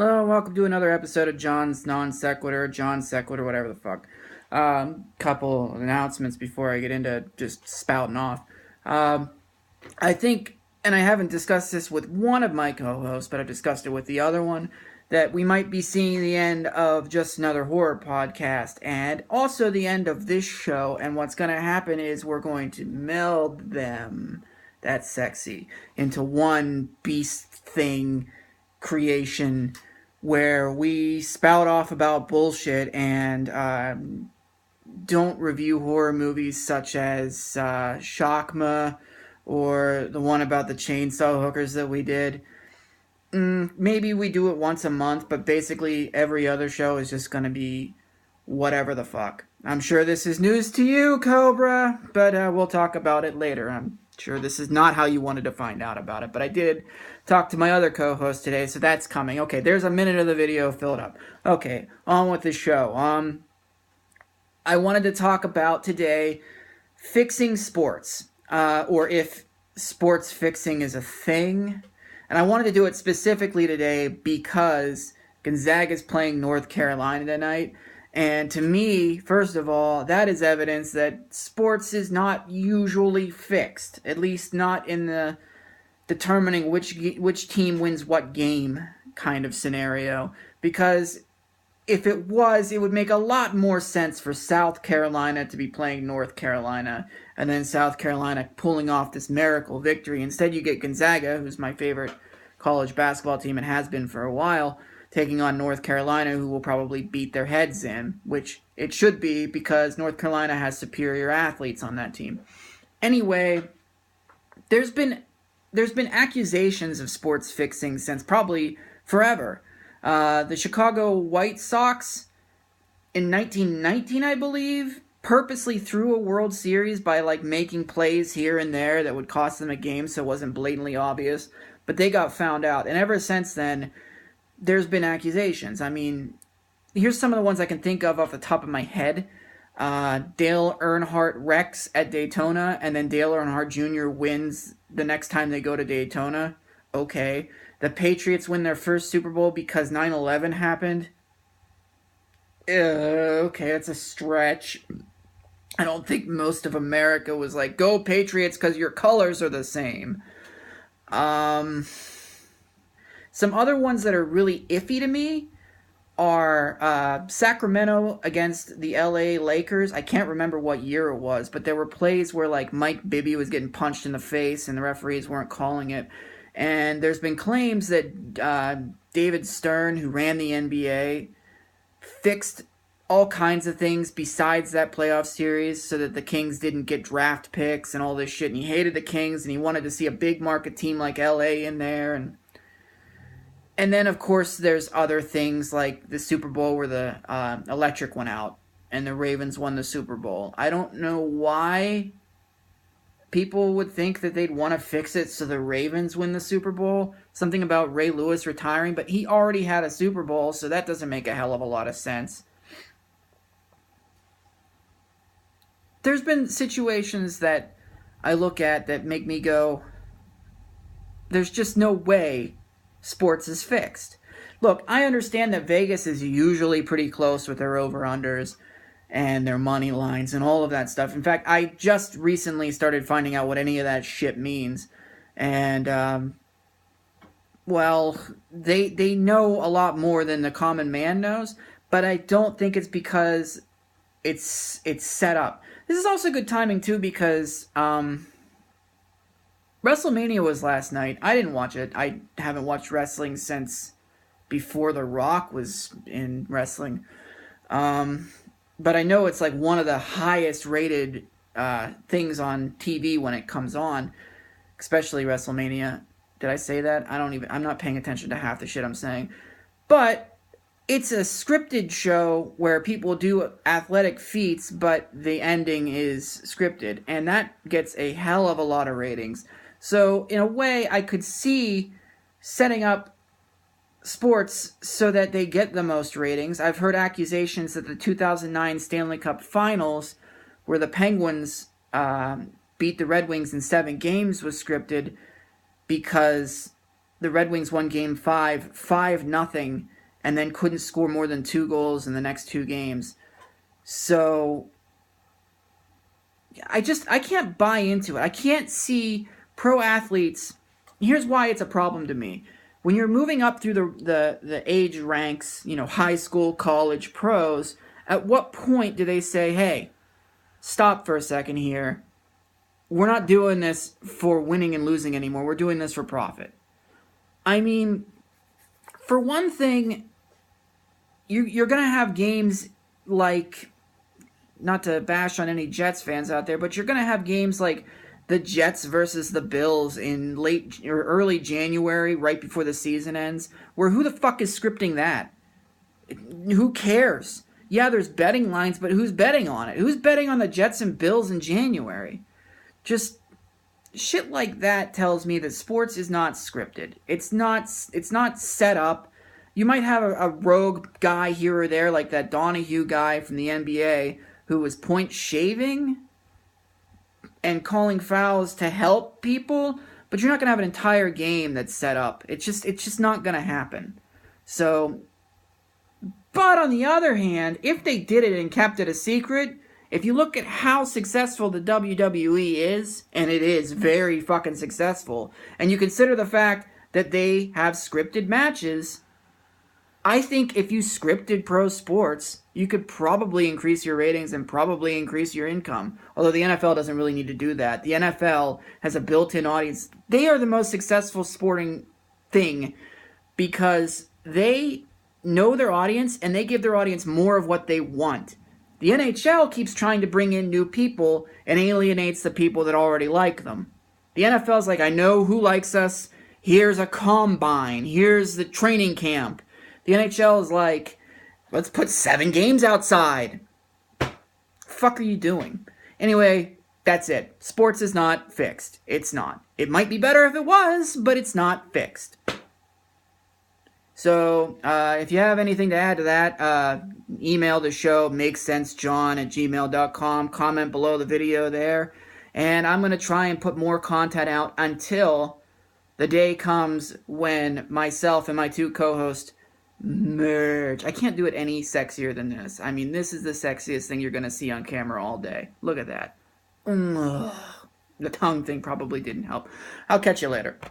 Hello, welcome to another episode of John's Non-Sequitur, Johnsequitur, whatever the fuck. Couple announcements before I get into just spouting off. I think, and I haven't discussed this with one of my co-hosts, but I've discussed it with the other one, that we might be seeing the end of Just Another Horror Podcast, and also the end of this show, and what's going to happen is we're going to meld them, that's sexy, into one beast thing creation where we spout off about bullshit and don't review horror movies such as Shockma or the one about the chainsaw hookers that we did. Maybe we do it once a month, but basically every other show is just going to be whatever the fuck. I'm sure this is news to you, Cobra, but we'll talk about it later. I'm sure this is not how you wanted to find out about it, but I did talk to my other co-host today, so that's coming. Okay, there's a minute of the video filled up. Okay, on with the show. I wanted to talk about today fixing sports, or if sports fixing is a thing. And I wanted to do it specifically today because Gonzaga is playing North Carolina tonight. And to me, first of all, that is evidence that sports is not usually fixed, at least not in the determining which team wins what game kind of scenario. Because if it was, it would make a lot more sense for South Carolina to be playing North Carolina and then South Carolina pulling off this miracle victory. Instead, you get Gonzaga, who's my favorite college basketball team and has been for a while, taking on North Carolina, who will probably beat their heads in, which it should be because North Carolina has superior athletes on that team. Anyway, there's been accusations of sports fixing since probably forever. The Chicago White Sox in 1919, I believe, purposely threw a World Series by making plays here and there that would cost them a game so it wasn't blatantly obvious, but they got found out. And ever since then, there's been accusations. I mean, here's some of the ones I can think of off the top of my head. Dale Earnhardt wrecks at Daytona, and then Dale Earnhardt Jr. wins the next time they go to Daytona. Okay. The Patriots win their first Super Bowl because 9/11 happened. Okay, that's a stretch. I don't think most of America was like, go Patriots because your colors are the same. Some other ones that are really iffy to me are Sacramento against the LA Lakers. I can't remember what year it was, but there were plays where Mike Bibby was getting punched in the face and the referees weren't calling it. And there's been claims that David Stern, who ran the NBA, fixed all kinds of things besides that playoff series so that the Kings didn't get draft picks and all this shit. And he hated the Kings and he wanted to see a big market team like LA in there. And then, of course, there's other things like the Super Bowl where the electric went out and the Ravens won the Super Bowl. I don't know why people would think that they'd want to fix it so the Ravens win the Super Bowl. Something about Ray Lewis retiring, but he already had a Super Bowl, so that doesn't make a hell of a lot of sense. There's been situations that I look at that make me go, there's just no way sports is fixed. Look, I understand that Vegas is usually pretty close with their over-unders and their money lines and all of that stuff. In fact, I just recently started finding out what any of that shit means. And, well, they know a lot more than the common man knows, but I don't think it's because it's set up. This is also good timing, too, because WrestleMania was last night. I didn't watch it. I haven't watched wrestling since before The Rock was in wrestling. But I know it's one of the highest rated things on TV when it comes on, especially WrestleMania. Did I say that? I'm not paying attention to half the shit I'm saying. But it's a scripted show where people do athletic feats, but the ending is scripted. And that gets a hell of a lot of ratings. So, in a way, I could see setting up sports so that they get the most ratings. I've heard accusations that the 2009 Stanley Cup Finals, where the Penguins beat the Red Wings in 7 games, was scripted because the Red Wings won Game 5, 5-0, and then couldn't score more than 2 goals in the next 2 games. So I can't buy into it. I can't see pro athletes. Here's why it's a problem to me. When you're moving up through the age ranks, high school, college, pros, at what point do they say, hey, stop for a second here. We're not doing this for winning and losing anymore. We're doing this for profit. I mean, for one thing, you're going to have games like, not to bash on any Jets fans out there, but you're going to have games like the Jets versus the Bills in late or early January, right before the season ends, where who the fuck is scripting that? Who cares? Yeah, there's betting lines, but who's betting on it? Who's betting on the Jets and Bills in January? Just shit like that tells me that sports is not scripted. It's not set up. You might have a rogue guy here or there, like that Donahue guy from the NBA, who was point shaving and calling fouls to help people, but you're not going to have an entire game that's set up. It's just not going to happen. So, but on the other hand, if they did it and kept it a secret, if you look at how successful the WWE is, and it is very fucking successful, and you consider the fact that they have scripted matches, I think if you scripted pro sports, you could probably increase your ratings and probably increase your income. Although the NFL doesn't really need to do that. The NFL has a built-in audience. They are the most successful sporting thing because they know their audience and they give their audience more of what they want. The NHL keeps trying to bring in new people and alienates the people that already like them. The NFL's like, I know who likes us. Here's a combine. Here's the training camp. The NHL is like, let's put 7 games outside. Fuck are you doing? Anyway, that's it. Sports is not fixed. It's not. It might be better if it was, but it's not fixed. So, if you have anything to add to that, email the show, makesensejohn@gmail.com. Comment below the video there. And I'm going to try and put more content out until the day comes when myself and my 2 co-hosts merge. I can't do it any sexier than this. I mean, this is the sexiest thing you're going to see on camera all day. Look at that. The tongue thing probably didn't help. I'll catch you later.